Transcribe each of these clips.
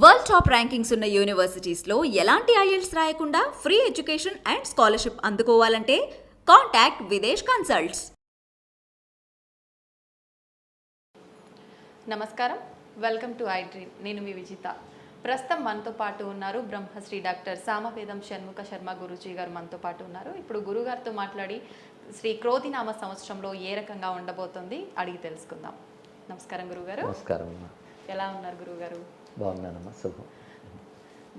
World top rankings ఉన్న యూనివర్సిటీస్లో ఎలాంటి IELTS రాయకుండా ఫ్రీ ఎడ్యుకేషన్ అండ్ స్కాలర్షిప్ అందుకోవాలంటే కాంటాక్ట్ విదేశ్ కన్సల్ట్స్. నమస్కారం, వెల్కమ్ టు ఐ డ్రీమ్. నేను మీ విజిత. ప్రస్తుతం మనతో పాటు ఉన్నారు బ్రహ్మశ్రీ డాక్టర్ సామవేదం షణ్ముఖ శర్మ గురూజీ గారు మనతో పాటు ఉన్నారు. ఇప్పుడు గురుగారితో మాట్లాడి శ్రీ క్రోధినామ సంవత్సరంలో ఏ రకంగా ఉండబోతుంది అడిగి తెలుసుకుందాం. నమస్కారం గురుగారు. నమస్కారం. ఎలా ఉన్నారు గురుగారు? బాగున్నానమ్మా. శుభం.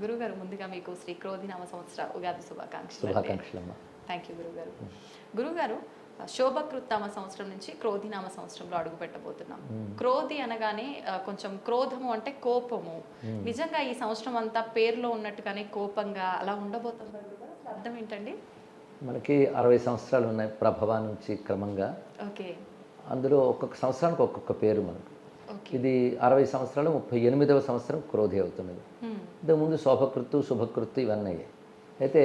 గురుగారు, ముందుగా మీకు శ్రీ క్రోధినామ సంవత్సర ఉగాది శుభాకాంక్షలు. థ్యాంక్ యూ గురుగారు. గురుగారు, శోభకృత్తమ సంవత్సరం నుంచి క్రోధినామ సంవత్సరంలో అడుగు పెట్టబోతున్నాం. క్రోధి అనగానే కొంచెం క్రోధము అంటే కోపము. నిజంగా ఈ సంవత్సరం అంతా పేరులో ఉన్నట్టుగానే కోపంగా అలా ఉండబోతుంది. అర్థం ఏంటండి? మనకి 60 సంవత్సరాలు ఉన్నాయి ప్రభవ నుంచి క్రమంగా. ఓకే. అందులో ఒక్కొక్క సంవత్సరానికి ఒక్కొక్క పేరు మనకు. ఇది 60 సంవత్సరాలు 38వ సంవత్సరం క్రోధి అవుతున్నది. ఇంతకుముందు శోభకృత్తు శుభకృత్తు ఇవన్నీ అయ్యాయి. అయితే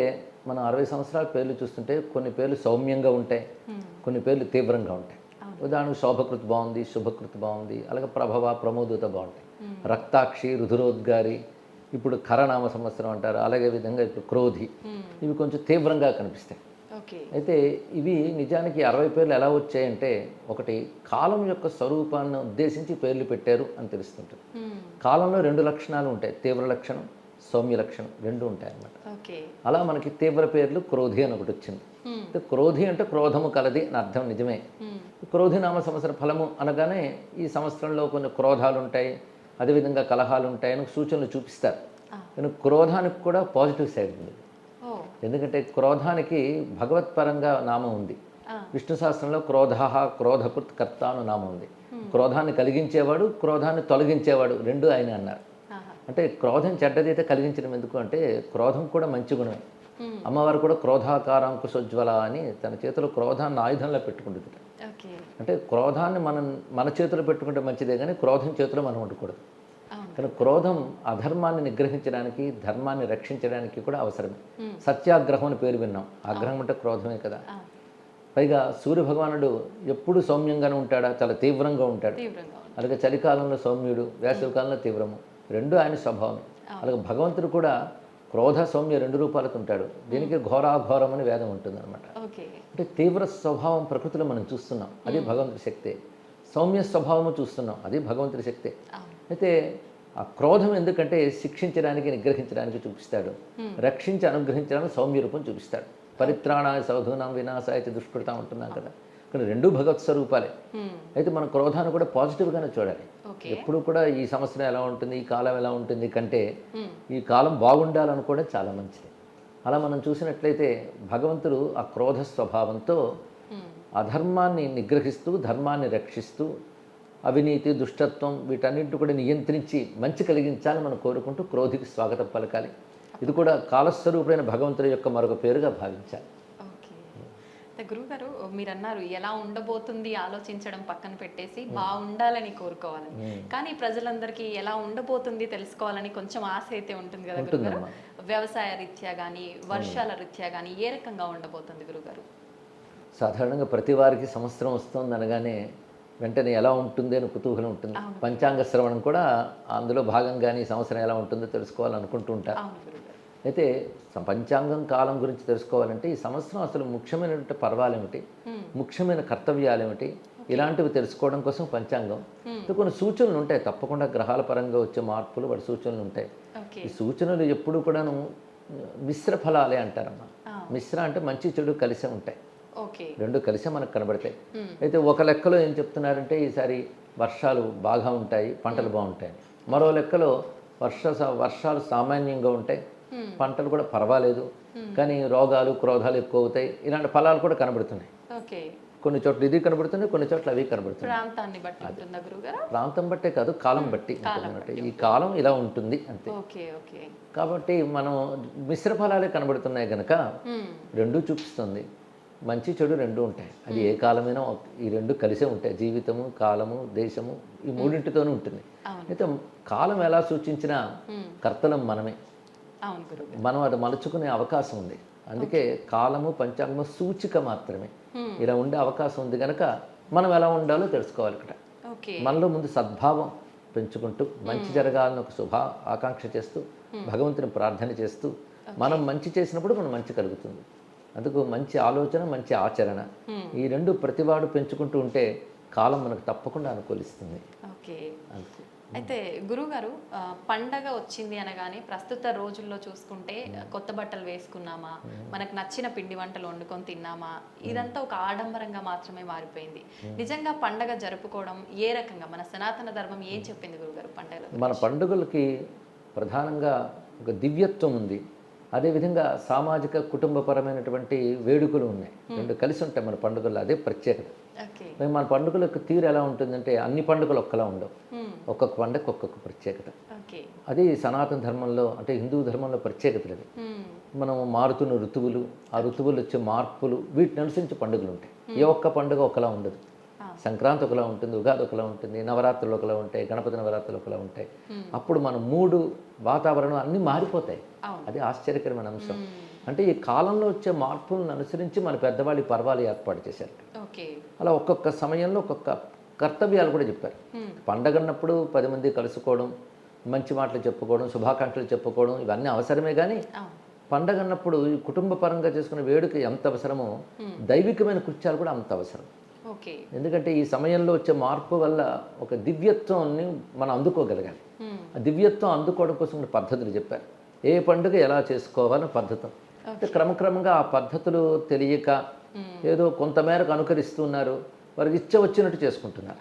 మనం 60 సంవత్సరాల పేర్లు చూస్తుంటే కొన్ని పేర్లు సౌమ్యంగా ఉంటాయి, కొన్ని పేర్లు తీవ్రంగా ఉంటాయి. ఉదాహరణకు శోభకృత్ బాగుంది, శుభకృత్ బాగుంది, అలాగే ప్రభవ ప్రమోదూత బాగుంటాయి. రక్తాక్షి, రుధురోద్గారి, ఇప్పుడు కరనామ సంవత్సరం అంటారు. అలాగే విధంగా ఇప్పుడు క్రోధి, ఇవి కొంచెం తీవ్రంగా కనిపిస్తాయి. అయితే ఇవి నిజానికి 60 పేర్లు ఎలా వచ్చాయంటే, ఒకటి కాలం యొక్క స్వరూపాన్ని ఉద్దేశించి పేర్లు పెట్టారు అని తెలుస్తుంటుంది. కాలంలో 2 లక్షణాలు ఉంటాయి, తీవ్ర లక్షణం, సౌమ్య లక్షణం, 2 ఉంటాయి అన్నమాట. అలా మనకి తీవ్ర పేర్లు క్రోధి అని ఒకటి వచ్చింది. క్రోధి అంటే క్రోధము కలది అని అర్థం. నిజమే. క్రోధి నామ సంవత్సర ఫలము అనగానే ఈ సంవత్సరంలో కొన్ని క్రోధాలు ఉంటాయి, అదేవిధంగా కలహాలు ఉంటాయని సూచనలు చూపిస్తారు. కానీ క్రోధానికి కూడా పాజిటివ్ సైడ్ ఉంది. ఎందుకంటే క్రోధానికి భగవత్పరంగా నామం ఉంది. విష్ణు శాస్త్రంలో క్రోధ క్రోధకృత్ కర్త అను నామం ఉంది. క్రోధాన్ని కలిగించేవాడు, క్రోధాన్ని తొలగించేవాడు, 2 ఆయన అన్నారు. అంటే క్రోధం చెడ్డదైతే కలిగించడం ఎందుకు అంటే, క్రోధం కూడా మంచి గుణమే. అమ్మవారు కూడా క్రోధాకారాంకుశోజ్వల అని తన చేతిలో క్రోధాన్ని ఆయుధంలో పెట్టుకుంటుంది. అంటే క్రోధాన్ని మన చేతిలో పెట్టుకుంటే మంచిదే, కానీ క్రోధం చేతిలో మనం ఉండకూడదు. కానీ క్రోధం అధర్మాన్ని నిగ్రహించడానికి, ధర్మాన్ని రక్షించడానికి కూడా అవసరమే. సత్యాగ్రహం అని పేరు విన్నాం. ఆగ్రహం అంటే క్రోధమే కదా. పైగా సూర్య భగవానుడు ఎప్పుడు సౌమ్యంగానే ఉంటాడా, చాలా తీవ్రంగా ఉంటాడు. అలాగే చలికాలంలో సౌమ్యుడు, వేసవికాలంలో తీవ్రము, 2 ఆయన స్వభావమే. అలాగే భగవంతుడు కూడా క్రోధ సౌమ్య 2 రూపాలతో ఉంటాడు. దీనికి ఘోరాఘోరం అని వేదం ఉంటుంది అనమాట. అంటే తీవ్ర స్వభావం ప్రకృతిలో మనం చూస్తున్నాం, అది భగవంతుడి శక్తే. సౌమ్య స్వభావము చూస్తున్నాం, అది భగవంతుడి శక్తే. అయితే ఆ క్రోధం ఎందుకంటే శిక్షించడానికి, నిగ్రహించడానికి చూపిస్తాడు, రక్షించి అనుగ్రహించడానికి సౌమ్య రూపం చూపిస్తాడు. పరిత్రాణాయ సాధూనాం వినాశాయ దుష్కృతం అంటున్నాం కదా. కానీ 2 భగవత్ స్వరూపాలే. అయితే మన క్రోధాన్ని కూడా పాజిటివ్గానే చూడాలి. ఎప్పుడు కూడా ఈ సంవత్సరం ఎలా ఉంటుంది, ఈ కాలం ఎలా ఉంటుంది కంటే ఈ కాలం బాగుండాలనుకోవడం చాలా మంచిది. అలా మనం చూసినట్లయితే భగవంతుడు ఆ క్రోధ స్వభావంతో అధర్మాన్ని నిగ్రహిస్తూ, ధర్మాన్ని రక్షిస్తూ, అవినీతి, దుష్టత్వం వీటన్నింటి కూడా నియంత్రించి మంచి కలిగించాలని మనం కోరుకుంటూ క్రోధికి స్వాగతం పలకాలి. ఇది కూడా కాలస్వరూపుడైన భగవంతుడి యొక్క మరొక పేరుగా భావించాలి. గురుగారు, మీరు అన్నారు ఎలా ఉండబోతుంది ఆలోచించడం పక్కన పెట్టేసి బాగుండాలని కోరుకోవాలని. కానీ ప్రజలందరికీ ఎలా ఉండబోతుంది తెలుసుకోవాలని కొంచెం ఆశ అయితే ఉంటుంది కదా గురుగారు. వ్యవసాయ రీత్యా కానీ, వర్షాల రీత్యా కానీ ఏ రకంగా ఉండబోతుంది గురుగారు? సాధారణంగా ప్రతి వారికి సంవత్సరం వస్తుంది అనగానే వెంటనే ఎలా ఉంటుంది అని కుతూహలం ఉంటుంది. పంచాంగ శ్రవణం కూడా అందులో భాగంగానే ఈ సంవత్సరం ఎలా ఉంటుందో తెలుసుకోవాలనుకుంటూ ఉంటారు. అయితే పంచాంగం కాలం గురించి తెలుసుకోవాలంటే ఈ సంవత్సరం అసలు ముఖ్యమైనటువంటి పర్వాలేమిటి, ముఖ్యమైన కర్తవ్యాలేమిటి, ఇలాంటివి తెలుసుకోవడం కోసం పంచాంగం. కొన్ని సూచనలు ఉంటాయి, తప్పకుండా గ్రహాల పరంగా వచ్చే మార్పులు, వాటి సూచనలు ఉంటాయి. ఈ సూచనలు ఎప్పుడు కూడాను మిశ్ర ఫలాలే అంటారమ్మా. మిశ్ర అంటే మంచి చెడు కలిసే ఉంటాయి, 2 కలిసే మనకు కనబడతాయి. అయితే ఒక లెక్కలో ఏం చెప్తున్నారంటే ఈసారి వర్షాలు బాగా ఉంటాయి, పంటలు బాగుంటాయి. మరో లెక్కలో వర్షాలు సామాన్యంగా ఉంటాయి, పంటలు కూడా పర్వాలేదు, కానీ రోగాలు క్రోధాలు ఎక్కువ అవుతాయి. ఇలాంటి ఫలాలు కూడా కనబడుతున్నాయి. కొన్ని చోట్ల ఇది కనబడుతున్నాయి, కొన్ని చోట్ల అవి కనబడుతున్నాయి. ప్రాంతం బట్టే కాదు, కాలం బట్టి. ఈ కాలం ఇలా ఉంటుంది అంతే. కాబట్టి మనం మిశ్ర ఫలాలే కనబడుతున్నాయి కనుక 2 చూపిస్తుంది. మంచి చెడు 2 ఉంటాయి. అది ఏ కాలమైనా ఈ 2 కలిసే ఉంటాయి. జీవితము, కాలము, దేశము, ఈ 3తోనూ ఉంటుంది. అయితే కాలం ఎలా సూచించినా కర్తలం మనమే. మనం అది మలుచుకునే అవకాశం ఉంది. అందుకే కాలము పంచాంగము సూచిక మాత్రమే. ఇలా ఉండే అవకాశం ఉంది కనుక మనం ఎలా ఉండాలో తెలుసుకోవాలి. ఇక్కడ మనలో ముందు సద్భావం, పెంచుకుంటూ మంచి జరగాలని ఒక శుభ ఆకాంక్ష చేస్తూ భగవంతుని ప్రార్థన చేస్తూ మనం మంచి చేసినప్పుడు మనం మంచి కలుగుతుంది. అందుకు మంచి ఆలోచన, మంచి ఆచరణ, ఈ రెండు ప్రతివాడు పెంచుకుంటూ ఉంటే కాలం మనకు తప్పకుండా అనుకూలిస్తుంది. ఓకే. అంతే. అయితే గురుగారు, పండగ వచ్చింది అనగానే ప్రస్తుత రోజుల్లో చూసుకుంటే కొత్త బట్టలు వేసుకున్నామా, మనకు నచ్చిన పిండి వంటలు వండుకొని తిన్నామా, ఇదంతా ఒక ఆడంబరంగా మాత్రమే మారిపోయింది. నిజంగా పండగ జరుపుకోవడం ఏ రకంగా, మన సనాతన ధర్మం ఏం చెప్పింది గురుగారు పండగల? మన పండుగలకి ప్రధానంగా ఒక దివ్యత్వం ఉంది. అదేవిధంగా సామాజిక కుటుంబపరమైనటువంటి వేడుకలు ఉన్నాయి. రెండు కలిసి ఉంటాయి మన పండుగల్లో. అదే ప్రత్యేకత. మన పండుగల యొక్క తీరు ఎలా ఉంటుందంటే అన్ని పండుగలు ఒక్కలా ఉండవు. ఒక్కొక్క పండుగ ఒక్కొక్క ప్రత్యేకత. అది సనాతన ధర్మంలో అంటే హిందూ ధర్మంలో ప్రత్యేకతలు. అది మనం మారుతున్న ఋతువులు, ఆ ఋతువులు వచ్చే మార్పులు, వీటిని అనుసరించి పండుగలు ఉంటాయి. ఏ ఒక్క పండుగ ఒకలా ఉండదు. సంక్రాంతి ఒకలా ఉంటుంది, ఉగాది ఒకలా ఉంటుంది, నవరాత్రులు ఒకలా ఉంటాయి, గణపతి నవరాత్రులు ఒకలా ఉంటాయి. అప్పుడు మన మూడు వాతావరణం అన్నీ మారిపోతాయి. అది ఆశ్చర్యకరమైన అంశం. అంటే ఈ కాలంలో వచ్చే మార్పులను అనుసరించి మన పెద్దవాళ్ళు పర్వాలు ఏర్పాటు చేశారు. అలా ఒక్కొక్క సమయంలో ఒక్కొక్క కర్తవ్యాలు కూడా చెప్పారు. పండగ అన్నప్పుడు 10 మంది కలుసుకోవడం, మంచి మాటలు చెప్పుకోవడం, శుభాకాంక్షలు చెప్పుకోవడం ఇవన్నీ అవసరమే. కానీ పండగ అన్నప్పుడు ఈ కుటుంబ పరంగా చేసుకునే వేడుక ఎంత అవసరమో దైవికమైన కృత్యాలు కూడా అంత అవసరం. ఎందుకంటే ఈ సమయంలో వచ్చే మార్పు వల్ల ఒక దివ్యత్వాన్ని మనం అందుకోగలగాలి. ఆ దివ్యత్వం అందుకోవడం కోసం పద్ధతులు చెప్పారు. ఏ పండుగ ఎలా చేసుకోవాలని పద్ధతి. అంటే క్రమక్రమంగా ఆ పద్ధతులు తెలియక ఏదో కొంతమేరకు అనుకరిస్తున్నారు, వారికి ఇచ్చ వచ్చినట్టు చేసుకుంటున్నారు.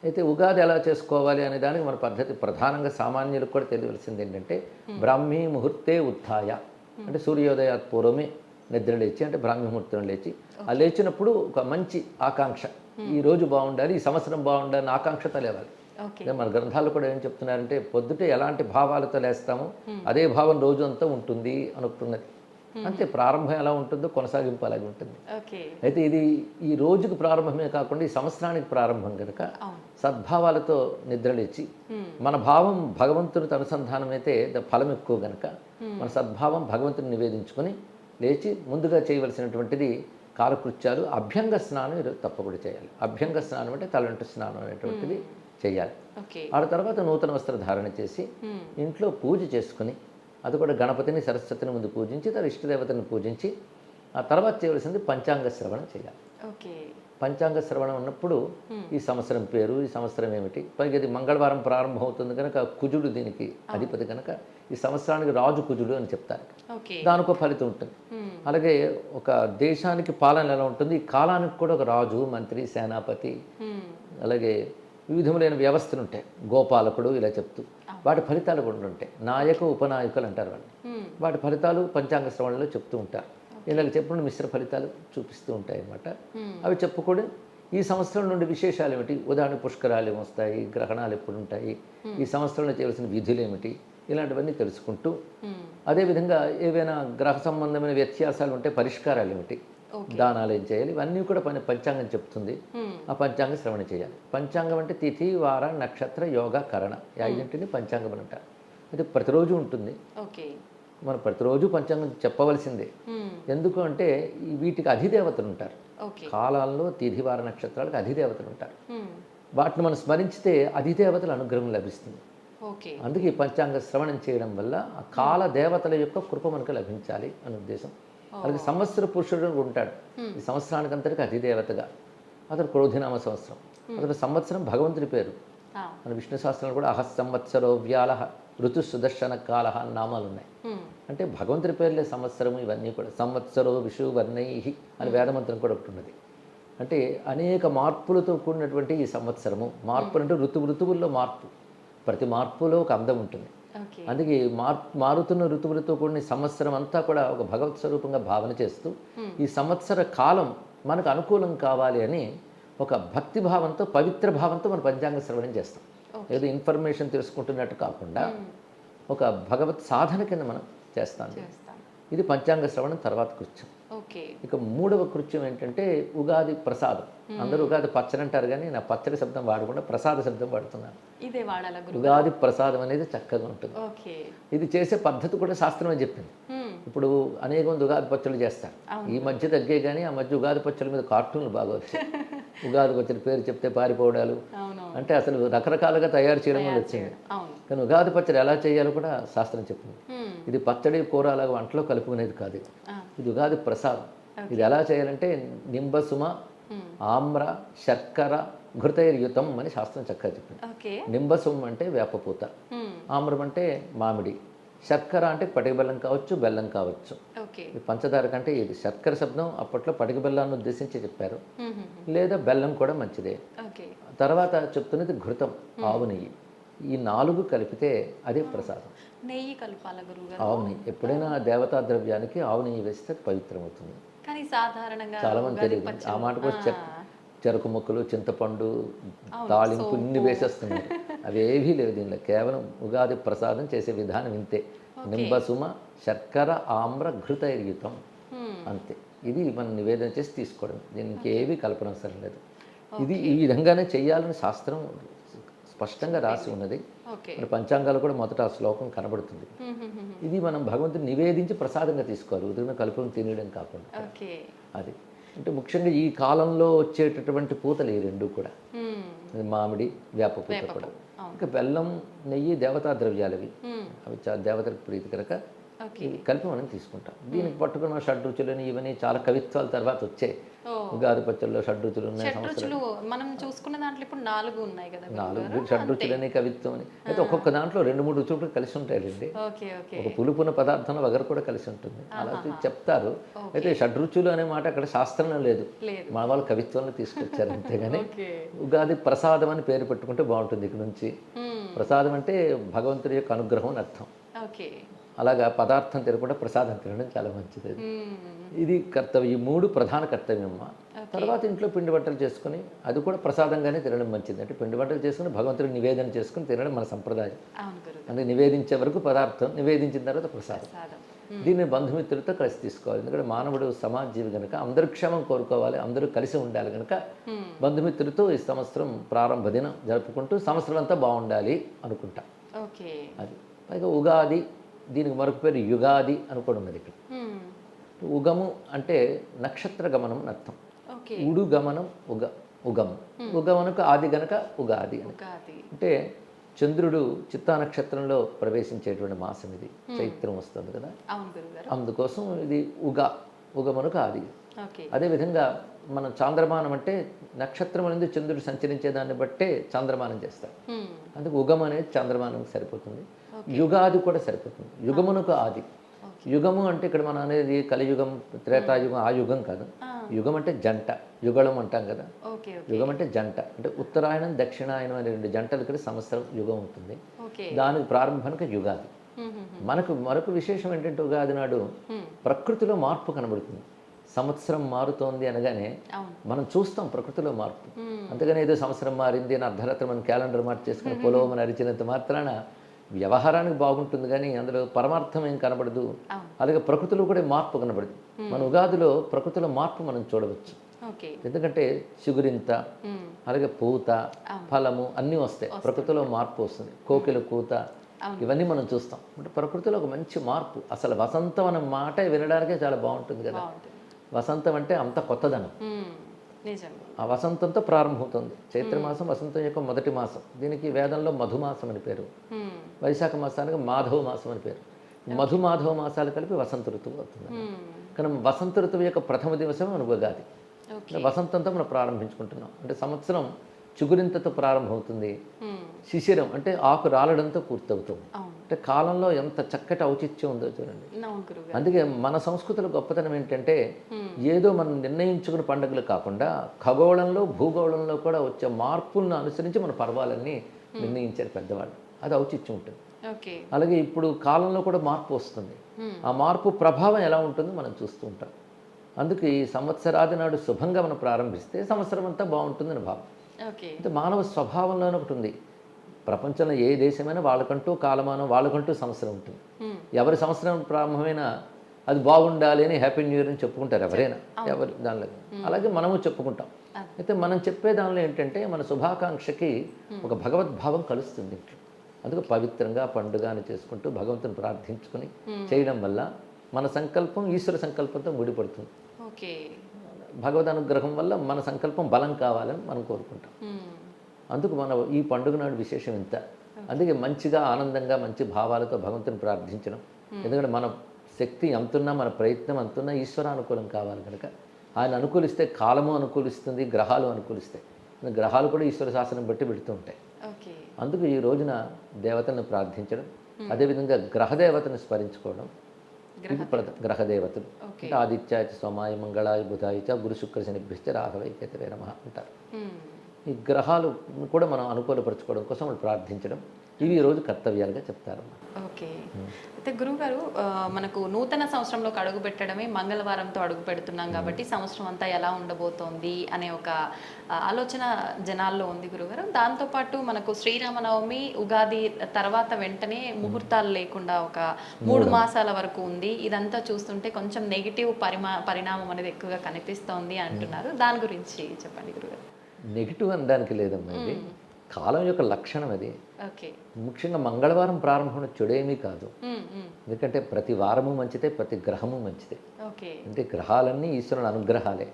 అయితే ఉగాది ఎలా చేసుకోవాలి అనే దానికి మన పద్ధతి ప్రధానంగా సామాన్యులకు కూడా తెలియవలసింది ఏంటంటే బ్రాహ్మీ ముహూర్తే ఉత్థాయ, అంటే సూర్యోదయాత్ పూర్వమే నిద్ర లేచి, అంటే బ్రాహ్మీ ముహూర్తం లేచి, ఆ లేచినప్పుడు ఒక మంచి ఆకాంక్ష, ఈ రోజు బాగుండాలి, ఈ సంవత్సరం బాగుండాలని ఆకాంక్షతో లేవాలి. మన గ్రంథాలు కూడా ఏం చెప్తున్నారంటే పొద్దుటే ఎలాంటి భావాలతో లేస్తామో అదే భావం రోజు అంతా ఉంటుంది అనుకున్నది. అంతే, ప్రారంభం ఎలా ఉంటుందో కొనసాగింపు అలాగే ఉంటుంది. అయితే ఇది ఈ రోజుకు ప్రారంభమే కాకుండా ఈ సంవత్సరానికి ప్రారంభం కనుక సద్భావాలతో నిద్రలేచి, మన భావం భగవంతునితో అనుసంధానం అయితే ఫలం ఎక్కువ కనుక మన సద్భావం భగవంతుని నివేదించుకొని లేచి ముందుగా చేయవలసినటువంటిది కాలకృత్యాలు. అభ్యంగ స్నానం ఈరోజు తప్పకుండా చేయాలి. అభ్యంగ స్నానం అంటే తలంటు స్నానం అనేటువంటిది చేయాలి. ఆ తర్వాత నూతన వస్త్ర ధారణ చేసి ఇంట్లో పూజ చేసుకుని, అది కూడా గణపతిని సరస్వతిని ముందు పూజించి, తన ఇష్టదేవతని పూజించి, ఆ తర్వాత చేయవలసింది పంచాంగ శ్రవణం చేయాలి. పంచాంగ శ్రవణం ఉన్నప్పుడు ఈ సంవత్సరం పేరు, ఈ సంవత్సరం ఏమిటి, పైగా ఇది మంగళవారం ప్రారంభం అవుతుంది కనుక కుజుడు దీనికి అధిపతి కనుక ఈ సంవత్సరానికి రాజు కుజుడు అని చెప్తారు. దానికి ఒక ఫలితం ఉంటుంది. అలాగే ఒక దేశానికి పాలన ఎలా ఉంటుంది, ఈ కాలానికి కూడా ఒక రాజు, మంత్రి, సేనాపతి, అలాగే వివిధములైన వ్యవస్థలు ఉంటాయి. గోపాలకుడు ఇలా చెప్తూ వాటి ఫలితాలు కూడా ఉంటాయి. నాయక ఉపనాయకులు అంటారు వాళ్ళు. వాటి ఫలితాలు పంచాంగ శ్రవణలో చెప్తూ ఉంటారు. ఇలాగ చెప్పిన మిశ్ర ఫలితాలు చూపిస్తూ ఉంటాయి అన్నమాట. అవి చెప్పుకొని ఈ సంవత్సరం నుండి విశేషాలు ఏమిటి, ఉదాహరణ పుష్కరాలు ఏమొస్తాయి, గ్రహణాలు ఎప్పుడు ఉంటాయి, ఈ సంవత్సరంలో చేయవలసిన విధులు ఏమిటి, ఇలాంటివన్నీ తెలుసుకుంటూ, అదేవిధంగా ఏవైనా గ్రహ సంబంధమైన వ్యత్యాసాలు ఉంటే పరిష్కారాలు ఏమిటి, దానాలు ఏం చేయాలి, ఇవన్నీ కూడా పంచాంగం చెప్తుంది. ఆ పంచాంగ శ్రవణ చేయాలి. పంచాంగం అంటే తిథి, వార, నక్షత్ర, యోగ, కరణ, ఈ ఐదింటిని పంచాంగం అని అంటారు. అది ప్రతిరోజు ఉంటుంది. మనం ప్రతిరోజు పంచాంగం చెప్పవలసిందే. ఎందుకు అంటే వీటికి అధిదేవతలు ఉంటారు. కాలాల్లో తిథి, వార, నక్షత్రాలకు అధిదేవతలు ఉంటారు. వాటిని మనం స్మరించితే అధిదేవతల అనుగ్రహం లభిస్తుంది. అందుకే ఈ పంచాంగ శ్రవణం చేయడం వల్ల ఆ కాల దేవతల యొక్క కృప మనకు లభించాలి అనే ఉద్దేశం. అలాగే సంవత్సర పురుషుడు ఉంటాడు ఈ సంవత్సరానికి అంతటికి అధిదేవతగా. అతను క్రోధినామ సంవత్సరం. అతను సంవత్సరం భగవంతుడి పేరు. మన విష్ణు శాస్త్రంలో కూడా అహ సంవత్సరో వ్యాల ఋతు సుదర్శన కాల అని నామాలు ఉన్నాయి. అంటే భగవంతుడి పేర్లే సంవత్సరము. ఇవన్నీ కూడా సంవత్సరో విషు వర్ణై అని వేదమంత్రం కూడా ఒకటి ఉన్నది. అంటే అనేక మార్పులతో కూడినటువంటి ఈ సంవత్సరము. మార్పులు అంటే ఋతువుల్లో మార్పు, ప్రతి మార్పులో ఒక అందం ఉంటుంది. అందుకే మారుతున్న ఋతువులతో కూడిన సంవత్సరం అంతా కూడా ఒక భగవత్ స్వరూపంగా భావన చేస్తూ ఈ సంవత్సర కాలం మనకు అనుకూలం కావాలి అని ఒక భక్తి భావంతో, పవిత్ర భావంతో మనం పంచాంగ శ్రవణం చేస్తాం. ఏదో ఇన్ఫర్మేషన్ తెలుసుకుంటున్నట్టు కాకుండా ఒక భగవత్ సాధన కింద మనం చేస్తాం. ఇది పంచాంగ శ్రవణం తర్వాత కృత్యం. ఇక మూడవ కృత్యం ఏంటంటే ఉగాది ప్రసాదం. అందరూ ఉగాది పచ్చడి అంటారు, కానీ నా పచ్చడి శబ్దం వాడకుండా ప్రసాద శబ్దం వాడుతున్నాను. ఉగాది ప్రసాదం అనేది చక్కగా ఉంటుంది. ఇది చేసే పద్ధతి కూడా శాస్త్రమే చెప్పింది. ఇప్పుడు అనేక మంది ఉగాది పచ్చళ్ళు చేస్తారు. ఈ మధ్య తగ్గే, కానీ ఆ మధ్య ఉగాది పచ్చళ్ళ మీద కార్టూన్లు బాగా వచ్చాయి. ఉగాది పచ్చడి పేరు చెప్తే పారిపోవడాలు, అంటే అసలు రకరకాలుగా తయారు చేయడం వల్ల వచ్చింది. అవును. కానీ ఉగాది పచ్చడి ఎలా చేయాలో కూడా శాస్త్రం చెప్పింది. మ్మ్. ఇది పచ్చడి కూర అలాగ వంటలో కలుపుకునేది కాదు ఇది. ఆ. ఇది ఉగాది ప్రసాదం. ఇది ఎలా చేయాలంటే నింబసుమ, ఆమ్ర, శర్కర, ఘృతైర్యుతం అని శాస్త్రం చక్కగా చెప్పింది. ఓకే. నింబసుమ అంటే వేపపూత, మ్మ్. ఆమ్రం అంటే మామిడి, శర్కర అంటే పటిక బెల్లం కావచ్చు, బెల్లం కావచ్చు. ఓకే. ఈ పంచదార కంటే ఇది శర్కర శబ్దం అప్పట్లో పటిక బెల్లాన్ని ఉద్దేశించి చెప్పారు. మ్మ్. లేదా బెల్లం కూడా మంచిదే. ఓకే. తర్వాత చెప్తున్నది ఘృతం, ఆవు నెయ్యి. ఈ 4 కలిపితే అదే ప్రసాదం. నెయ్యి కలపాల గురువుగారు? ఆవు నెయ్యి ఎప్పుడైనా దేవతా ద్రవ్యానికి ఆవు నెయ్యి వేస్తే అది పవిత్రమవుతుంది. కానీ సాధారణంగా చాలా మంది ఉగాది తెలియదు. ఆ పచ్చళ్ళు- మాట కూడా ఆ. చెరుకు ముక్కలు, చింతపండు, అవును, తాలింపు సోంపు. ఇన్ని వేసేస్తున్నారు. అవేవీ లేవు దీనిలో. కేవలం ఉగాది ప్రసాదం చేసే విధానం ఇంతే. నింబసుమ, శర్కర, ఆమ్ర, ఘృతైర్యుతం మ్మ్. అంతే. ఇది మనం నివేదన చేసి తీసుకోవడం. దీనికి ఏవి కల్పన అవసరం లేదు. ఇది ఈ విధంగానే చెయ్యాలని శాస్త్రం స్పష్టంగా రాసి ఉన్నది. ఓకే. మరి పంచాంగాలు కూడా మొదట ఆ శ్లోకం కనబడుతుంది. మ్మ్. ఇది మనం భగవంతుని నివేదించి ప్రసాదంగా తీసుకోవాలి, ఉదయం కలుపుకొని తినేయడం కాకుండా. ఓకే. అది అంటే ముఖ్యంగా ఈ కాలంలో వచ్చేటటువంటి పూతలు ఈ రెండు కూడా. మ్మ్. ఇది మామిడి, వేప పూత కూడా. ఇంకా బెల్లం, నెయ్యి దేవతా ద్రవ్యాలు అవి. మ్మ్. అవి దేవతలకు ప్రీతికరక ఓకే. ఇవి కలిపి మనం తీసుకుంటాం. దీనికి పట్టుకున్న షడ్రుచులని ఇవన్నీ చాలా కవిత్వాల తర్వాత వచ్చాయి. ఓ. ఉగాది పచ్చళ్ళలో షడ్రుచులు ఉన్నాయి. షడ్రుచులు మనం చూసుకున్న దాంట్లో ఇప్పుడు 4 ఉన్నాయి కదా గురువుగారు? 4 షడ్రుచులని కవిత్వం అని అయితే ఒక్కొక్క దాంట్లో 2-3 రుచులు కూడా కలిసి ఉంటాయండి. ఓకే. ఓకే. ఒక పులుపున పదార్థంలో వగరు కూడా కలిసి ఉంటుంది. అలా చెప్తారు. అయితే షడ్రుచులు అనే మాట అక్కడ శాస్త్రంలో లేదు, లేదు. మన వాళ్ళు కవిత్వంలో తీసుకొచ్చారు అంతేగాని. ఓకే. ఉగాది ప్రసాదం అని పేరు పెట్టుకుంటే బాగుంటుంది ఇక్కడ నుంచి. మ్మ్. ప్రసాదం అంటే భగవంతుడి యొక్క అనుగ్రహం అని అర్థం. ఓకే. అలాగా పదార్థం తినకుండా ప్రసాదం తినడం చాలా మంచిది. మ్మ్. ఇది కర్తవ్యం. ఈ 3 ప్రధాన కర్తవ్యమ్మ. తర్వాత ఇంట్లో పిండి వంటలు చేసుకుని అది కూడా ప్రసాదంగానే తినడం మంచిది. అంటే పిండి వంటలు చేసుకుని భగవంతుడికి నివేదన చేసుకుని తినడం మన సంప్రదాయం. అవును గురువు. అంటే నివేదించే వరకు పదార్థం, నివేదించిన తర్వాత ప్రసాదం. ప్రసాదం. దీన్ని బంధుమిత్రులతో కలిసి తీసుకోవాలి. ఎందుకంటే మానవుడు సమాజీవి కనుక అందరూ క్షేమం కోరుకోవాలి, అందరూ కలిసి ఉండాలి కనుక బంధుమిత్రులతో ఈ సంవత్సరం ప్రారంభ దినం జరుపుకుంటూ సంవత్సరం అంతా బాగుండాలి అనుకుంటాం. ఓకే. అది పైగా ఉగాది, దీనికి మరొక పేరు యుగాది అని కూడా ఉన్నది ఇక్కడ. మ్మ్. ఉగము అంటే నక్షత్ర గమనం అని అర్థం. ఓకే. ఉడు గమనం ఉగము. ఉగమనకు ఆది గనక ఉగాది అని. ఉగాది. అంటే చంద్రుడు చిత్తా నక్షత్రంలో ప్రవేశించేటువంటి మాసం ఇది. చైత్రం వస్తుంది కదా, అవును గురుగారు. అందుకోసం ఇది ఉగమనకు ఆది. ఓకే. అదేవిధంగా మనం చాంద్రమానం అంటే నక్షత్రం అనేది చంద్రుడు సంచరించే దాన్ని బట్టే చాంద్రమానం చేస్తాం. మ్మ్. అందుకు ఉగం అనేది చాంద్రమానంకి సరిపోతుంది. యుగాది కూడా సరిపోతుంది. యుగమునకు ఆది. యుగము అంటే ఇక్కడ మనం అనేది కలియుగం, త్రేతాయుగం, ఆ యుగం కాదు. యుగం అంటే జంట, యుగళం అంటాం కదా. ఓకే. ఓకే. యుగం అంటే జంట, అంటే ఉత్తరాయణం దక్షిణాయనం అనే 2 జంటలు ఇక్కడ సంవత్సరం యుగం ఉంటుంది. ఓకే. దానికి ప్రారంభానికి యుగాది. మ్మ్. మనకు మరొక విశేషం ఏంటంటే ఉగాది నాడు ప్రకృతిలో మార్పు కనబడుతుంది. సంవత్సరం మారుతోంది అనగానే అవును. మనం చూస్తాం ప్రకృతిలో మార్పు. అంతేగాని ఏదో సంవత్సరం మారింది అని అర్ధరాత్రి మనం క్యాలెండర్ మార్చేసుకుని పొలవమని అరిచినంత మాత్రాన వ్యవహారానికి బాగుంటుంది కానీ అందులో పరమార్థం ఏం కనబడదు. అలాగే ప్రకృతిలో కూడా మార్పు కనబడదు. మన ఉగాదిలో ప్రకృతిలో మార్పు మనం చూడవచ్చు. ఓకే. ఎందుకంటే చిగురింత, అలాగే పూత, ఫలము అన్నీ వస్తాయి. ప్రకృతిలో మార్పు వస్తుంది. కోకిల కూత ఇవన్నీ మనం చూస్తాం. అంటే ప్రకృతిలో ఒక మంచి మార్పు. అసలు వసంతం అనే మాట వినడానికే చాలా బాగుంటుంది కదా. వసంతం అంటే అంత కొత్తదనం. నిజంగా. ఆ వసంతంతో ప్రారంభమవుతుంది. చైత్రమాసం వసంతం యొక్క మొదటి మాసం. దీనికి వేదంలో మధుమాసం అని పేరు. వైశాఖ మాసానికి మాధవ మాసం అని పేరు. మధుమాధవ మాసాలు కలిపి వసంత ఋతువు అవుతుంది. కానీ వసంత ఋతువు యొక్క ప్రథమ దివసం మన ఉగాది. వసంతంతో మనం ప్రారంభించుకుంటున్నాం. అంటే సంవత్సరం చిగురింతతో ప్రారంభమవుతుంది. శిశిరం అంటే ఆకు రాలడంతో పూర్తవుతుంది. అంటే కాలంలో ఎంత చక్కటి ఔచిత్యం ఉందో చూడండి. అందుకే మన సంస్కృతిలో గొప్పతనం ఏంటంటే ఏదో మనం నిర్ణయించుకున్న పండుగలు కాకుండా ఖగోళంలో, భూగోళంలో కూడా వచ్చే మార్పులను అనుసరించి మన పర్వాలన్నీ నిర్ణయించారు పెద్దవాళ్ళు. అది ఔచిత్యం ఉంటుంది. అలాగే ఇప్పుడు కాలంలో కూడా మార్పు వస్తుంది. ఆ మార్పు ప్రభావం ఎలా ఉంటుందో మనం చూస్తూ ఉంటాం. అందుకే ఈ సంవత్సరాది నాడు శుభంగా మనం ప్రారంభిస్తే సంవత్సరం అంతా బాగుంటుందని భావం. అంటే మానవ స్వభావంలోనే ఒకటి ఉంది. ప్రపంచంలో ఏ దేశమైనా వాళ్ళకంటూ కాలమానం, వాళ్ళకంటూ సంవత్సరం ఉంటుంది. ఎవరి సంవత్సరం ప్రారంభమైనా అది బాగుండాలి అని హ్యాపీ న్యూ ఇయర్ అని చెప్పుకుంటారు ఎవరైనా, ఎవరు దానిలో. అలాగే మనము చెప్పుకుంటాం. అయితే మనం చెప్పే దానిలో ఏంటంటే మన శుభాకాంక్షకి ఒక భగవద్భావం కలుస్తుంది ఇంట్లో. అందుకు పవిత్రంగా పండుగ అని చేసుకుంటూ భగవంతుని ప్రార్థించుకుని చేయడం వల్ల మన సంకల్పం ఈశ్వర సంకల్పంతో ముడిపడుతుంది. భగవద్ అనుగ్రహం వల్ల మన సంకల్పం బలం కావాలని మనం కోరుకుంటాం. అందుకు మన ఈ పండుగ నాడు విశేషం ఇంత. అందుకే మంచిగా ఆనందంగా మంచి భావాలతో భగవంతుని ప్రార్థించడం. ఎందుకంటే మన శక్తి ఎంతున్నా మన ప్రయత్నం అంతున్నా ఈశ్వరానుకూలం కావాలి కనుక ఆయన అనుకూలిస్తే కాలము అనుకూలిస్తుంది, గ్రహాలు అనుకూలిస్తాయి. గ్రహాలు కూడా ఈశ్వర శాసనం బట్టి పెడుతూ ఉంటాయి. ఓకే. అందుకు ఈ రోజున దేవతలను ప్రార్థించడం, అదేవిధంగా గ్రహదేవతను స్మరించుకోవడం. ఇవి గ్రహదేవతలు అంటే ఆదిత్యాయ సోమాయ మంగళాయ బుధాయ చ గురు శుక్ర శనిభ్యశ్చ రాఘవై కేతవే నమః అంటారు. ఈ గ్రహాలు కూడా మనం అనుకూలపరచుకోవడం కోసం వాళ్ళు ప్రార్థించడం, ఇవి ఈరోజు కర్తవ్యాలుగా చెప్తారు. ఓకే. అయితే గురువుగారు, మనకు నూతన సంవత్సరంలోకి అడుగు పెట్టడమే మంగళవారంతో అడుగు పెడుతున్నాం కాబట్టి సంవత్సరం అంతా ఎలా ఉండబోతోంది అనే ఒక ఆలోచన జనాల్లో ఉంది గురుగారు. దాంతోపాటు మనకు శ్రీరామనవమి, ఉగాది తర్వాత వెంటనే ముహూర్తాలు లేకుండా ఒక 3 మాసాల వరకు ఉంది. ఇదంతా చూస్తుంటే కొంచెం నెగిటివ్ పరిణామం అనేది ఎక్కువగా కనిపిస్తోంది అంటున్నారు. దాని గురించి చెప్పండి గురుగారు. నెగిటివ్ అనడానికి లేదమ్మా, ఇది కాలం యొక్క లక్షణం. అది ఓకే. ముఖ్యంగా మంగళవారం ప్రారంభం చెడేమీ కాదు. ఎందుకంటే ప్రతి వారము మంచిదే, ప్రతి గ్రహము మంచిదే. ఓకే. అంటే గ్రహాలన్నీ ఈశ్వరుని అనుగ్రహాలే.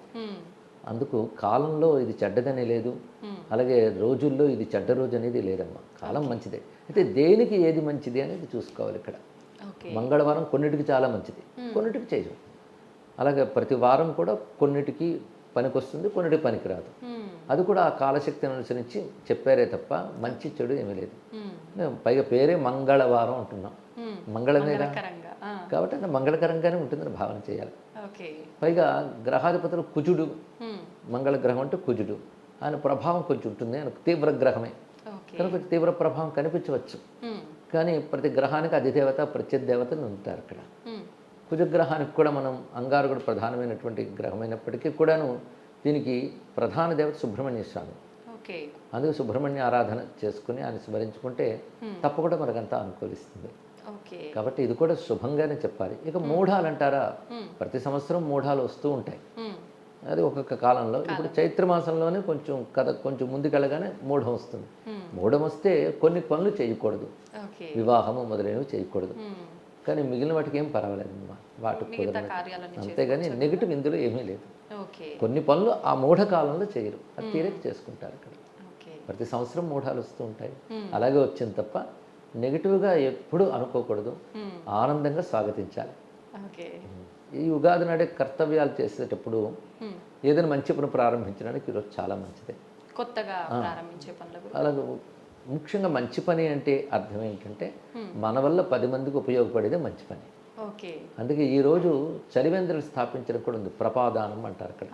అందుకు కాలంలో ఇది చెడ్డదని లేదు, అలాగే రోజుల్లో ఇది చెడ్డ రోజు అనేది లేదమ్మా. కాలం మంచిదే. అయితే దేనికి ఏది మంచిది అనేది చూసుకోవాలి ఇక్కడ. మంగళవారం కొన్నిటికి చాలా మంచిది, కొన్నిటికి చేయదు. అలాగే ప్రతి వారం కూడా కొన్నిటికి పనికొస్తుంది, కొన్నిటికి పనికిరాదు. అది కూడా ఆ కాలశక్తిని అనుసరించి చెప్పారే తప్ప మంచి చెడు ఏమీ లేదు. పైగా పేరే మంగళవారం అంటున్నాం, మంగళమేగా కాబట్టి అంటే మంగళకరంగానే ఉంటుందని భావన చేయాలి. పైగా గ్రహాధిపతులు కుజుడు, మంగళ గ్రహం అంటే కుజుడు, ఆయన ప్రభావం కొంచెం ఉంటుంది. ఆయన తీవ్ర గ్రహమే కనుక తీవ్ర ప్రభావం కనిపించవచ్చు. కానీ ప్రతి గ్రహానికి అధిదేవత ప్రత్యదేవతలు ఉంటారు అక్కడ. కుజగ్రహానికి కూడా మనం అంగారకుడు ప్రధానమైనటువంటి గ్రహమైనప్పటికీ కూడాను దీనికి ప్రధాన దేవత సుబ్రహ్మణ్య స్వామి. అందుకే సుబ్రహ్మణ్య ఆరాధన చేసుకుని ఆయన స్మరించుకుంటే తప్పకుండా మనకంతా అనుకూలిస్తుంది. కాబట్టి ఇది కూడా శుభంగానే చెప్పాలి. ఇక మూఢాలు అంటారా, ప్రతి సంవత్సరం మూఢాలు వస్తూ ఉంటాయి. అది ఒక్కొక్క కాలంలో. ఇప్పుడు చైత్రమాసంలోనే కొంచెం ముందుకెళ్ళగానే మూఢం వస్తుంది. మూఢం వస్తే కొన్ని పనులు చేయకూడదు, వివాహము మొదలైనవి చేయకూడదు. కానీ మిగిలిన వాటికి ఏం పర్వాలేదమ్మా, వాటికి కుదరదు. అంతేగాని నెగిటివ్ ఇందులో ఏమీ లేదు. కొన్ని పనులు ఆ మూఢ కాలంలో చేయరు, అది తీరేకి చేసుకుంటారు అక్కడ. ప్రతి సంవత్సరం మూఢాలు వస్తూ ఉంటాయి, అలాగే వచ్చింది తప్ప నెగిటివ్గా ఎప్పుడూ అనుకోకూడదు. ఆనందంగా స్వాగతించాలి. ఈ ఉగాది నాడే కర్తవ్యాలు చేసేటప్పుడు ఏదైనా మంచి పని ప్రారంభించడానికి ఈరోజు చాలా మంచిదే. కొత్తగా ప్రారంభించే పనులు అలాగే ముఖ్యంగా మంచి పని అంటే అర్థం ఏంటంటే మన వల్ల 10 మందికి ఉపయోగపడేదే మంచి పని. అందుకే ఈరోజు చలివేంద్రులు స్థాపించడం కూడా ఉంది. ప్రపాదానం అంటారు అక్కడ.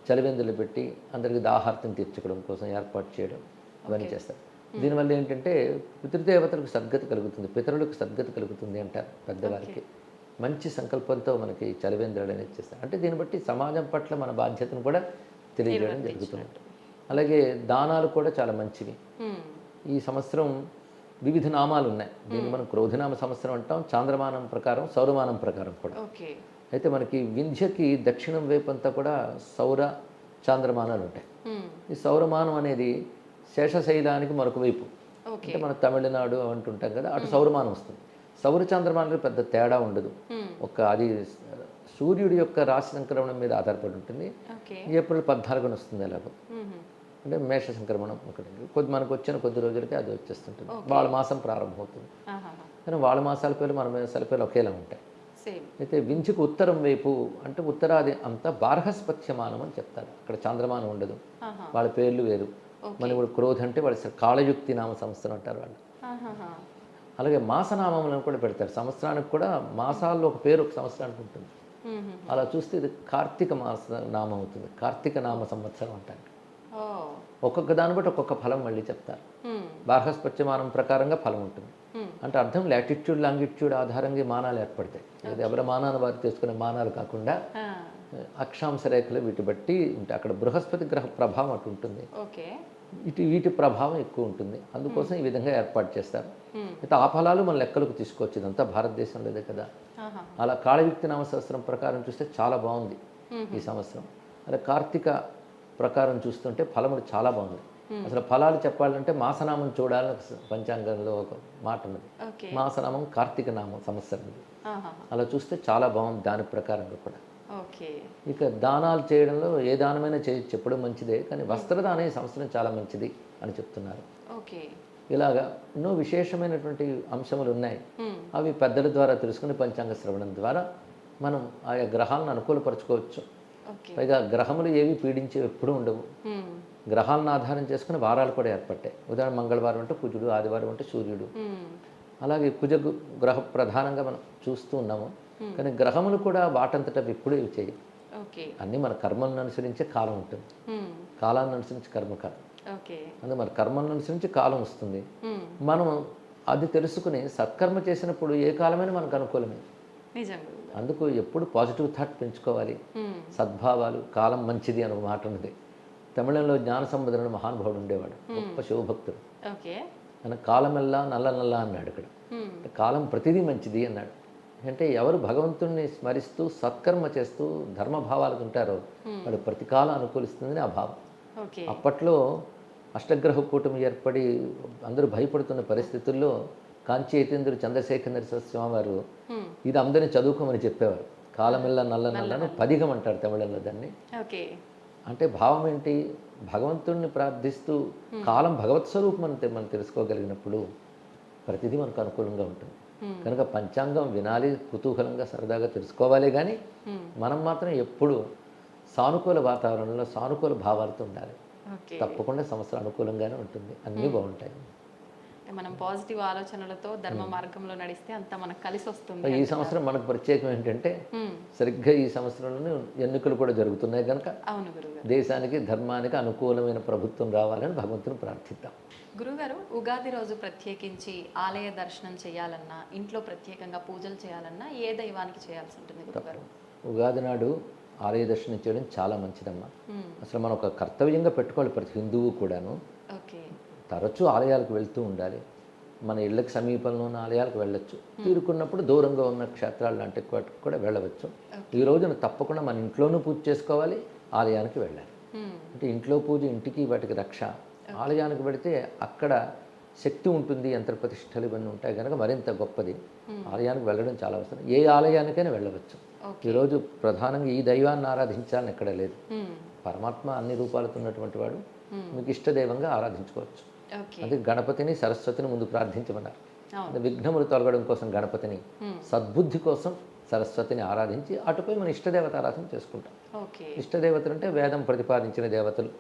చలివేంద్రులు పెట్టి అందరికి దాహార్తం తీర్చుకోవడం కోసం ఏర్పాటు చేయడం అవన్నీ చేస్తారు. దీనివల్ల ఏంటంటే పితృదేవతలకు సద్గతి కలుగుతుంది, పితరులకు సద్గతి కలుగుతుంది అంటారు పెద్దవారికి. మంచి సంకల్పంతో మనకి చలివేంద్రులు అనేది చేస్తారు. అంటే దీన్ని బట్టి సమాజం పట్ల మన బాధ్యతను కూడా తెలియజేయడం జరుగుతుంది. అలాగే దానాలు కూడా చాలా మంచివి. ఈ సంవత్సరం వివిధ నామాలు ఉన్నాయి. దీన్ని మనం క్రోధినామ సంవత్సరం అంటాం, చాంద్రమానం ప్రకారం, సౌరమానం ప్రకారం కూడా. అయితే మనకి వింధ్యకి దక్షిణం వైపంతా కూడా సౌర చాంద్రమానాలు ఉంటాయి. ఈ సౌరమానం అనేది శేషశైలానికి మరొక వైపు, అంటే మన తమిళనాడు అంటుంటాం కదా, అటు సౌరమానం వస్తుంది. సౌర చాంద్రమానంలో పెద్ద తేడా ఉండదు. అది సూర్యుడి యొక్క రాశి సంక్రమణం మీద ఆధారపడి ఉంటుంది. ఏప్రిల్ 14న వస్తుంది ఎలాగో, అంటే మేష సంక్రమణం ఒకటి మనకు వచ్చిన కొద్ది రోజులకి అది వచ్చేస్తుంటుంది. వాళ్ళ మాసం ప్రారంభమవుతుంది. కానీ వాళ్ళ మాసాల పేర్లు మన మాసాల పేర్లు ఒకేలా ఉంటాయి. అయితే వింధ్యకు ఉత్తరం వైపు అంటే ఉత్తరాది అంతా బార్హస్పత్యమానం అని చెప్తారు. అక్కడ చంద్రమానం ఉండదు, వాళ్ళ పేర్లు వేరు. మన ఇప్పుడు క్రోధ అంటే వాళ్ళ కాళయుక్తి నామ సంవత్సరం అంటారు వాళ్ళు. అలాగే మాసనామములను కూడా పెడతారు. సంవత్సరానికి కూడా మాసాల్లో ఒక పేరు ఒక సంవత్సరానికి ఉంటుంది. అలా చూస్తే ఇది కార్తీక మాస నామం అవుతుంది. కార్తీక నామ సంవత్సరం అంటారు. ఒక్కొక్క దాన్ని బట్టి ఒక్కొక్క ఫలం మళ్ళీ చెప్తారు. బార్హస్పత్యమానం ప్రకారంగా ఫలం ఉంటుంది. అంటే అర్థం లాటిట్యూడ్ లాంగిట్యూడ్ ఆధారంగా మానాలు ఏర్పడతాయి. ఎవరి మానాన్ని వారు తీసుకునే మానాలు కాకుండా అక్షాంశ రేఖలు వీటి బట్టి ఉంటాయి. అక్కడ బృహస్పతి గ్రహ ప్రభావం అటు ఉంటుంది, వీటి ప్రభావం ఎక్కువ ఉంటుంది. అందుకోసం ఈ విధంగా ఏర్పాటు చేస్తారు. అయితే ఆ ఫలాలు మన లెక్కలకు తీసుకోవచ్చు. ఇదంతా భారతదేశం లేదే కదా. అలా కాళయుక్తి నామ సంవత్సరం ప్రకారం చూస్తే చాలా బాగుంది ఈ సంవత్సరం. అలా కార్తీక ప్రకారం చూస్తుంటే ఫలములు చాలా బాగుంది. అసలు ఫలాలు చెప్పాలంటే మాసనామం చూడాలని పంచాంగంలో ఒక మాట ఉన్నది. మాసనామం కార్తీక నామం సంవత్సరం. అలా చూస్తే చాలా బాగుంది దాని ప్రకారంగా కూడా. ఓకే. ఇక దానాలు చేయడంలో ఏ దానమైనా చెప్పడం మంచిదే, కానీ వస్త్రదానం ఈ సంవత్సరం చాలా మంచిది అని చెప్తున్నారు. ఓకే. ఇలాగా ఎన్నో విశేషమైనటువంటి అంశములు ఉన్నాయి. అవి పెద్దల ద్వారా తెలుసుకుని పంచాంగ శ్రవణం ద్వారా మనం ఆయా గ్రహాలను అనుకూలపరచుకోవచ్చు. ఓకే. పైగా గ్రహములు ఏవి పీడించేవి ఎప్పుడూ ఉండవు. గ్రహాలను ఆధారం చేసుకుని వారాలు కూడా ఏర్పడ్డాయి. ఉదాహరణ మంగళవారం అంటే కుజుడు, ఆదివారం అంటే సూర్యుడు. అలాగే కుజ గ్రహ ప్రధానంగా మనం చూస్తూ ఉన్నాము. కానీ గ్రహములు కూడా వాటంతట ఎప్పుడూ ఇవి చేయవు. ఓకే. అన్నీ మన కర్మలను అనుసరించే కాలం ఉంటుంది, కాలాన్ని అనుసరించి కర్మ కాదు. ఓకే. అందుకే మన కర్మలను అనుసరించి కాలం వస్తుంది. మనం అది తెలుసుకుని సత్కర్మ చేసినప్పుడు ఏ కాలమైనా మనకు అనుకూలమే. నిజంగా. అందుకు ఎప్పుడు పాజిటివ్ థాట్ పెంచుకోవాలి. సద్భావాలు, కాలం మంచిది అని ఒక మాట ఉన్నది. తమిళంలో జ్ఞాన సంపదన మహానుభావుడు ఉండేవాడు, గొప్ప శివభక్తుడు. ఓకే. ఆయన కాలమెల్లా నల్ల నల్ల అన్నాడు. ఇక్కడ కాలం ప్రతిదీ మంచిది అన్నాడు. అంటే ఎవరు భగవంతుణ్ణి స్మరిస్తూ సత్కర్మ చేస్తూ ధర్మభావాలకు ఉంటారో వాడు ప్రతి కాలం అనుకూలిస్తుందని ఆ భావం. ఓకే. అప్పట్లో అష్టగ్రహ కూటమి ఏర్పడి అందరూ భయపడుతున్న పరిస్థితుల్లో కాంచి యతీంద్రుడు చంద్రశేఖర స్వామి వారు ఇది అందరినీ చదువుకోమని చెప్పేవారు. కాలమెల్లా నల్ల నల్లను పదిగం అంటారు తమిళంలో దాన్ని. ఓకే. అంటే భావం ఏంటి? భగవంతుణ్ణి ప్రార్థిస్తూ కాలం భగవత్ స్వరూపం అంటే మనం తెలుసుకోగలిగినప్పుడు ప్రతిదీ మనకు అనుకూలంగా ఉంటుంది. కనుక పంచాంగం వినాలి, కుతూహలంగా సరదాగా తెలుసుకోవాలి, కానీ మనం మాత్రం ఎప్పుడు సానుకూల వాతావరణంలో సానుకూల భావాలతో ఉండాలి. ఓకే. తప్పకుండా సంవత్సరం అనుకూలంగానే ఉంటుంది, అన్నీ బాగుంటాయి. మనం పాజిటివ్ ఆలోచనలతో ధర్మ మార్గంలో నడిస్తే అంతా మనకు కలిసి వస్తుంది. ఈ సంవత్సరం మనకు ప్రత్యేకం ఏంటంటే సరిగ్గా ఈ సంవత్సరంలోనే ఎన్నికలు కూడా జరుగుతున్నాయి కనుక అవును గురుగారు. దేశానికి ధర్మానికి అనుకూలమైన ప్రభుత్వం రావాలని భగవంతుని ప్రార్థిద్దాం. గురుగారు, ఉగాది రోజు ప్రత్యేకించి ఆలయ దర్శనం చేయాలన్నా, ఇంట్లో ప్రత్యేకంగా పూజలు చేయాలన్నా ఏ దైవానికి చేయాల్సి ఉంటుంది గురుగారు? ఉగాది నాడు ఆలయ దర్శనం చేయడం చాలా మంచిదమ్మా. అసలు మనం ఒక కర్తవ్యంగా పెట్టుకోవాలి ప్రతి హిందువు కూడాను. ఓకే. తరచూ ఆలయాలకు వెళ్తూ ఉండాలి. మన ఇళ్ళకి సమీపంలో ఉన్న ఆలయాలకు వెళ్ళొచ్చు, తీరుకున్నప్పుడు దూరంగా ఉన్న క్షేత్రాలు లాంటి వాటికి కూడా వెళ్ళవచ్చు. ఈ రోజున తప్పకుండా మన ఇంట్లోనూ పూజ చేసుకోవాలి, ఆలయానికి వెళ్ళాలి. అంటే ఇంట్లో పూజ ఇంటికి వాటికి రక్ష. ఆలయానికి వెళితే అక్కడ శక్తి ఉంటుంది, యంత్ర ప్రతిష్టలు ఇవన్నీ ఉంటాయి కనుక మరింత గొప్పది. ఆలయానికి వెళ్ళడం చాలా అవసరం. ఏ ఆలయానికైనా వెళ్ళవచ్చు. ఈరోజు ప్రధానంగా ఈ దైవాన్ని ఆరాధించాలని ఎక్కడ లేదు. పరమాత్మ అన్ని రూపాలతో ఉన్నటువంటి వాడు, మీకు ఇష్టదైవంగా ఆరాధించుకోవచ్చు. అది గణపతిని సరస్వతిని ముందు ప్రార్థించమన్నారు. విఘ్నములు తొలగడం కోసం గణపతిని, సద్బుద్ధి కోసం సరస్వతిని ఆరాధించి అటుపై మన ఇష్టదేవత ఆరాధన చేసుకుంటాం. ఇష్టదేవతలు అంటే వేదం ప్రతిపాదించిన దేవతలు,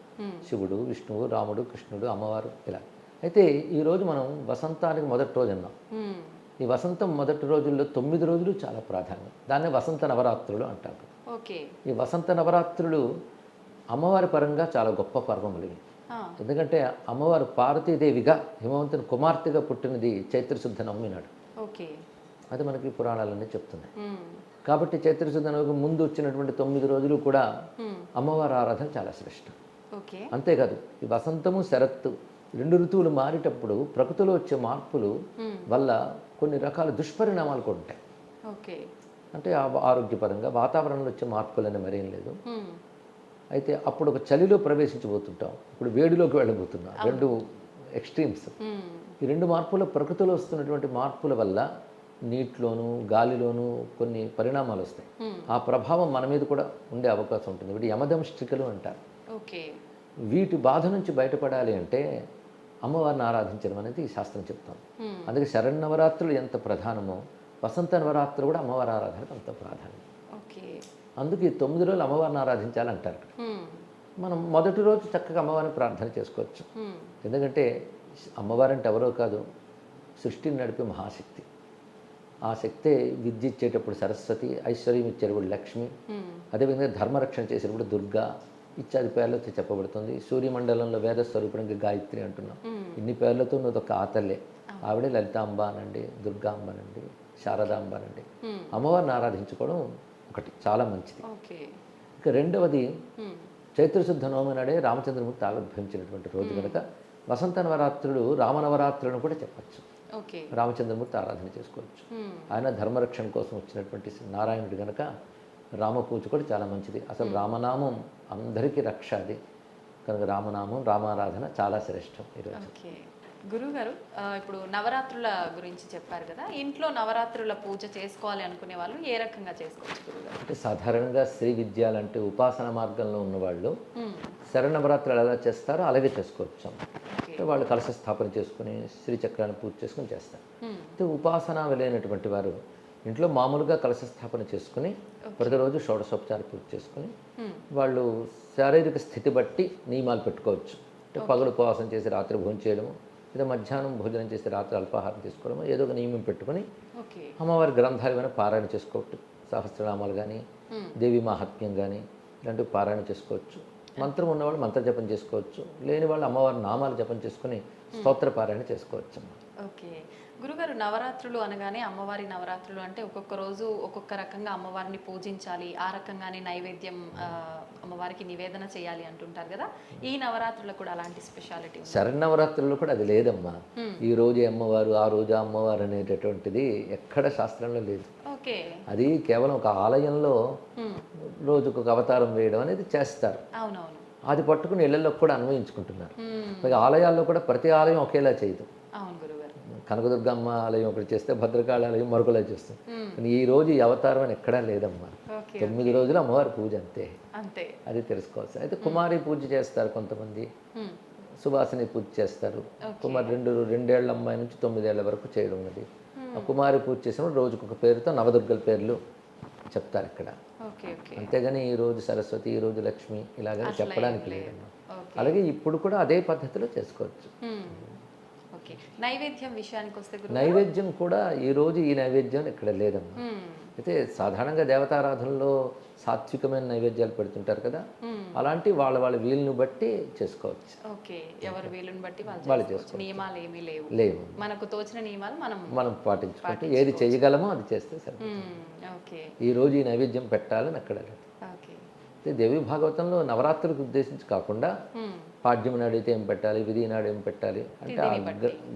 శివుడు, విష్ణువు, రాముడు, కృష్ణుడు, అమ్మవారు, ఇలా. అయితే ఈరోజు మనం వసంతానికి మొదటి రోజు అన్నాం. ఈ వసంతం మొదటి రోజుల్లో 9 రోజులు చాలా ప్రాధాన్యం. దాన్నే వసంత నవరాత్రులు అంటారు. ఈ వసంత నవరాత్రులు అమ్మవారి పరంగా చాలా గొప్ప పర్వములు ఇవి. ఎందుకంటే అమ్మవారు పార్వతీదేవిగా హిమవంతుని కుమార్తెగా పుట్టినది చైత్రశుద్ధ నవమి నాడు. అది మనకి పురాణాలన్నీ చెప్తున్నాయి. కాబట్టి చైత్రశుద్ధ నవమికి ముందు వచ్చినటువంటి 9 రోజులు కూడా అమ్మవారి ఆరాధన చాలా శ్రేష్టం. అంతేకాదు ఈ వసంతము శరత్తు 2 ఋతువులు మారేటప్పుడు ప్రకృతిలో వచ్చే మార్పులు వల్ల కొన్ని రకాల దుష్పరిణామాలు కూడా ఉంటాయి. అంటే ఆరోగ్యపరంగా వాతావరణంలో వచ్చే మార్పులని మరేం లేదు. అయితే అప్పుడు ఒక చలిలో ప్రవేశించబోతుంటాం, ఇప్పుడు వేడిలోకి వెళ్ళబోతున్నాం. 2 ఎక్స్ట్రీమ్స్. ఈ 2 మార్పుల ప్రకృతిలో వస్తున్నటువంటి మార్పుల వల్ల నీటిలోను గాలిలోను కొన్ని పరిణామాలు వస్తాయి. ఆ ప్రభావం మన మీద కూడా ఉండే అవకాశం ఉంటుంది. వీటి యమదంష్టికలు అంటారు. వీటి బాధ నుంచి బయటపడాలి అంటే అమ్మవారిని ఆరాధించడం అనేది ఈ శాస్త్రం చెప్తాను. అందుకే శరన్నవరాత్రులు ఎంత ప్రధానమో వసంత నవరాత్రులు కూడా అమ్మవారి ఆరాధనకు అంత ప్రాధాన్యం. అందుకే 9 రోజులు అమ్మవారిని ఆరాధించాలంటారు. మనం మొదటి రోజు చక్కగా అమ్మవారిని ప్రార్థన చేసుకోవచ్చు. ఎందుకంటే అమ్మవారంటే ఎవరో కాదు, సృష్టిని నడిపే మహాశక్తి. ఆ శక్తే విద్య ఇచ్చేటప్పుడు సరస్వతి, ఐశ్వర్యం ఇచ్చేటప్పుడు లక్ష్మి, అదేవిధంగా ధర్మరక్షణ చేసేటప్పుడు దుర్గా ఇత్యాది పేర్లతో చెప్పబడుతుంది. సూర్యమండలంలో వేద స్వరూపంగా గాయత్రి అంటున్నాం. ఇన్ని పేర్లతో ఒక ఆతల్లే. ఆవిడే లలితాంబ అనండి, దుర్గాంబ అనండి, శారదాంబ అనండి. అమ్మవారిని ఆరాధించుకోవడం ఒకటి చాలా మంచిది. ఇక రెండవది చైత్రశుద్ధ నవమి నాడే రామచంద్రమూర్తి ఆవిర్భవించినటువంటి రోజు కనుక వసంత నవరాత్రులు రామనవరాత్రులను కూడా చెప్పచ్చు. రామచంద్రమూర్తి ఆరాధన చేసుకోవచ్చు. ఆయన ధర్మరక్షణ కోసం వచ్చినటువంటి నారాయణుడు కనుక రామపూజ కూడా చాలా మంచిది. అసలు రామనామం అందరికీ రక్ష. అది కనుక రామనామం, రామారాధన చాలా శ్రేష్టం ఈరోజు. గురువుగారు ఇప్పుడు నవరాత్రుల గురించి చెప్పారు కదా, ఇంట్లో నవరాత్రుల పూజ చేసుకోవాలి అనుకునే వాళ్ళు ఏ రకంగా చేసుకోవచ్చు గురువుగారు? అంటే సాధారణంగా శ్రీ విద్య లాంటి ఉపాసన మార్గంలో ఉన్నవాళ్ళు మ్మ్. శరణవరాత్రులు ఎలా చేస్తారో అలాగే చేసుకోవచ్చు. ఓకే. అంటే వాళ్ళు కలశ స్థాపన చేసుకుని శ్రీచక్రాన్ని పూజ చేసుకుని చేస్తారు. మ్మ్. అయితే ఉపాసన వెళ్ళినటువంటి వారు ఇంట్లో మామూలుగా కలశ స్థాపన చేసుకుని ప్రతిరోజు షోడశోపచార పూజ చేసుకుని మ్మ్. వాళ్ళు శారీరక స్థితి బట్టి నియమాలు పెట్టుకోవచ్చు. అంటే పగలు ఉపవాసం చేసి రాత్రి భోజనం చేయడము, లేదా మధ్యాహ్నం భోజనం చేసి రాత్రి అల్పాహారం తీసుకోవడము, ఏదో ఒక నియమం పెట్టుకుని ఓకే. అమ్మవారి గ్రంథాలు ఏమైనా పారాయణ చేసుకోవచ్చు. సహస్రనామాలు కానీ దేవి మహాత్మ్యం కానీ ఇలాంటివి పారాయణ చేసుకోవచ్చు. మంత్రం ఉన్నవాళ్ళు మంత్ర జపం చేసుకోవచ్చు. లేని వాళ్ళు అమ్మవారి నామాలు జపం చేసుకుని స్తోత్ర పారాయణ చేసుకోవచ్చు. ఓకే. గురుగారు, నవరాత్రులు అనగానే అమ్మవారి నవరాత్రులు అంటే ఒక్కొక్క రోజు ఒక్కొక్క రకంగా అమ్మవారిని పూజించాలి, ఆ రకంగానే నైవేద్యం అమ్మవారికి నివేదన చేయాలి అంటుంటారు కదా, ఈ నవరాత్రులకు కూడా అలాంటి స్పెషాలిటీ ఉంది? శరన్నవరాత్రుల్లో కూడా అది లేదమ్మా. ఈ రోజు అమ్మవారు ఆ రోజు అమ్మవారు అనేటటువంటిది ఎక్కడ శాస్త్రంలో లేదు. ఓకే. అది కేవలం ఒక ఆలయంలో రోజుకు ఒక అవతారం వేయడం అనేది చేస్తారు. అవునవును. అది పట్టుకుని ఇళ్లలో కూడా అన్వయించుకుంటున్నారు. పైగా ఆలయాల్లో కూడా ప్రతి ఆలయం ఒకేలా చేయదు. అవును గురుగారు. కనకదుర్గమ్మ ఆలయం ఒకటి చేస్తే భద్రకాళి ఆలయం మరొకలా చేస్తాం. కానీ ఈ రోజు ఈ అవతారం అని ఎక్కడా లేదమ్మా. ఓకే. 9 రోజులు అమ్మవారి పూజ అంతే. అంతే. అది తెలుసుకోవచ్చు. అయితే కుమారి పూజ చేస్తారు కొంతమంది, మ్మ్. సువాసిని పూజ చేస్తారు. కుమారి రెండేళ్ల అమ్మాయి నుంచి 9 ఏళ్ల వరకు చేయడం ఉన్నది. ఆ కుమారి పూజ చేసినప్పుడు రోజుకు ఒక పేరుతో నవదుర్గల పేర్లు చెప్తారు ఇక్కడ. ఓకే. ఓకే. అంతేగాని ఈ రోజు సరస్వతి, ఈ రోజు లక్ష్మి ఇలాగని అట్లా చెప్పడానికి ఏం లేదు. లేదమ్మా. ఓకే. అలాగే ఇప్పుడు కూడా అదే పద్ధతిలో చేసుకోవచ్చు. ఓకే. నైవేద్యం విషయానికి వస్తే గురు, నైవేద్యం కూడా ఈ రోజు ఈ నైవేద్యం ఇక్కడ లేదమ్మా. అయితే సాధారణంగా దేవతారాధనలో సాత్వికమైన నైవేద్యాలు పెడుతుంటారు కదా, అలాంటి వాళ్ళ వీలుని బట్టి చేసుకోవచ్చు. ఓకే. ఎవరు వీలుని బట్టి వాళ్ళు వాళ్ళు చేసుకోవచ్చు. చేసుకోవచ్చు. నియమాలు ఏమీ లేవు. లేవు, మనకు తోచిన నియమాలు మనం పాటించుకుంటే ఏది చేయగలమో అది చేస్తే సరే. ఓకే. ఈ రోజు ఈ నైవేద్యం పెట్టాలని అక్కడ లేదు. ఓకే. అయితే దేవి భాగవతంలో నవరాత్రులకు ఉద్దేశించి కాకుండా పాడ్యం నాడు అయితే ఏం పెట్టాలి, విధి నాడు ఏం పెట్టాలి అంటే ఆ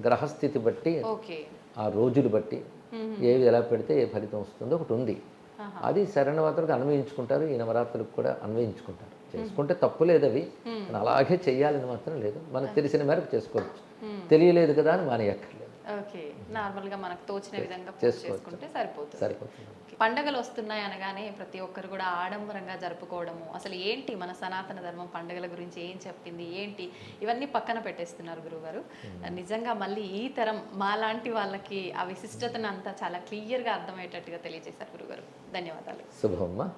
గ్రహస్థితి బట్టి, ఓకే. ఆ రోజులు బట్టి ఏవి ఎలా పెడితే ఏ ఫలితం వస్తుందో ఒకటి ఉంది. అది శరణవరాత్రులకు అన్వయించుకుంటారు, ఈ నవరాత్రులకు కూడా అన్వయించుకుంటారు. చేసుకుంటే తప్పు లేదు అవి, కానీ అలాగే చెయ్యాలని మాత్రం లేదు. మనకు తెలిసిన మేరకు చేసుకోవచ్చు. తెలియలేదు కదా అని మానేయక్కర్లేదు. ఓకే. నార్మల్ గా మనకు తోచిన విధంగా పూజ చేసుకుంటే సరిపోతుంది. సరిపోతుంది. పండగలు వస్తున్నాయి అనగానే ప్రతి ఒక్కరు కూడా ఆడంబరంగా జరుపుకోవడము, అసలు ఏంటి మన సనాతన ధర్మం పండగల గురించి ఏం చెప్పింది ఏంటి, ఇవన్నీ పక్కన పెట్టేస్తున్నారు గురుగారు. నిజంగా మళ్ళీ ఈ తరం మాలాంటి వాళ్ళకి ఆ విశిష్టతను అంతా చాలా క్లియర్గా అర్థమయ్యేటట్టుగా తెలియజేశారు గురుగారు. ధన్యవాదాలు. శుభమ్మా.